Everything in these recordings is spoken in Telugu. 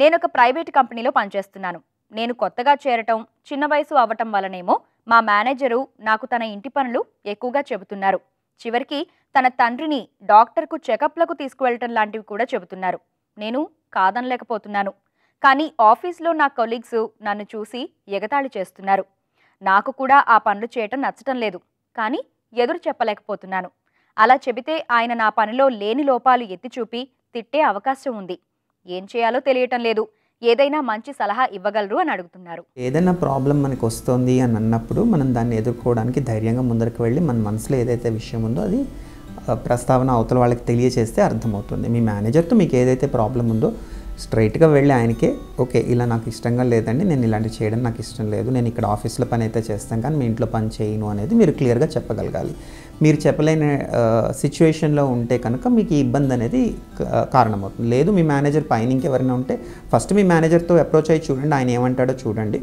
నేనొక ప్రైవేట్ కంపెనీలో పనిచేస్తున్నాను. నేను కొత్తగా చేరటం, చిన్న వయసు అవ్వటం వల్లనేమో మా మేనేజరు నాకు తన ఇంటి పనులు ఎక్కువగా చెబుతున్నారు. చివరికి తన తండ్రిని డాక్టర్కు చెకప్లకు తీసుకువెళ్ళటం లాంటివి కూడా చెబుతున్నారు. నేను కాదనలేకపోతున్నాను. కానీ ఆఫీస్లో నా కొలీగ్స్ నన్ను చూసి ఎగతాళి చేస్తున్నారు. నాకు కూడా ఆ పనులు చేయటం నచ్చటం లేదు. కానీ ఎదురు చెప్పలేకపోతున్నాను. అలా చెబితే ఆయన నా పనిలో లేని లోపాలు ఎత్తిచూపి తిట్టే అవకాశం ఉంది. ఏం చేయాలో తెలియటం లేదు. ఏదైనా మంచి సలహా ఇవ్వగలరు అని అడుగుతున్నారు. ఏదైనా ప్రాబ్లం మనకు వస్తుంది అని అన్నప్పుడు మనం దాన్ని ఎదుర్కోవడానికి ధైర్యంగా ముందరికి వెళ్ళి మన మనసులో ఏదైతే విషయం ఉందో అది ప్రస్తావన అవతల వాళ్ళకి తెలియచేస్తే అర్థమవుతుంది. మీ మేనేజర్తో మీకు ఏదైతే ప్రాబ్లం ఉందో స్ట్రైట్గా వెళ్ళి ఆయనకే ఓకే ఇలా నాకు ఇష్టంగా లేదండి, నేను ఇలాంటివి చేయడం నాకు ఇష్టం లేదు, నేను ఇక్కడ ఆఫీస్లో పని అయితే చేస్తాను కానీ మీ ఇంట్లో పని చేయను అనేది మీరు క్లియర్గా చెప్పగలగాలి. మీరు చెప్పలేని సిచ్యువేషన్లో ఉంటే కనుక మీకు ఈ ఇబ్బంది అనేది కారణమవుతుంది. లేదు మీ మేనేజర్ పైన ఇంకెవరైనా ఉంటే ఫస్ట్ మీ మేనేజర్తో అప్రోచ్ అయ్యి చూడండి, ఆయన ఏమంటాడో చూడండి.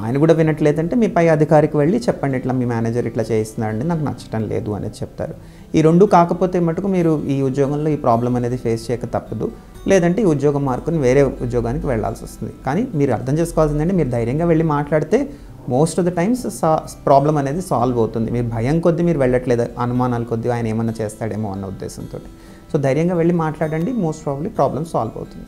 ఆయన కూడా వినట్లేదంటే మీ పై అధికారికి వెళ్ళి చెప్పండి, ఇట్లా మీ మేనేజర్ ఇట్లా చేస్తున్నాడండి, నాకు నచ్చటం లేదు అనేది చెప్తారు. ఈ రెండు కాకపోతే మటుకు మీరు ఈ ఉద్యోగంలో ఈ ప్రాబ్లం అనేది ఫేస్ చేయక తప్పదు. లేదంటే ఈ ఉద్యోగం మార్కుని వేరే ఉద్యోగానికి వెళ్ళాల్సి వస్తుంది. కానీ మీరు అర్థం చేసుకోవాల్సిందంటే మీరు ధైర్యంగా వెళ్ళి మాట్లాడితే most of the times problem అనేది సాల్వ్ అవుతుంది. మీరు భయం కొద్దీ మీరు వెళ్ళట్లేదు, అనుమానాల కొద్దీ ఆయన ఏమన్నా చేస్తాడేమో అన్న ఉద్దేశంతో. సో ధైర్యంగా వెళ్ళి మాట్లాడండి, మోస్ట్ ప్రాబ్లీ ప్రాబ్లం సాల్వ్ అవుతుంది.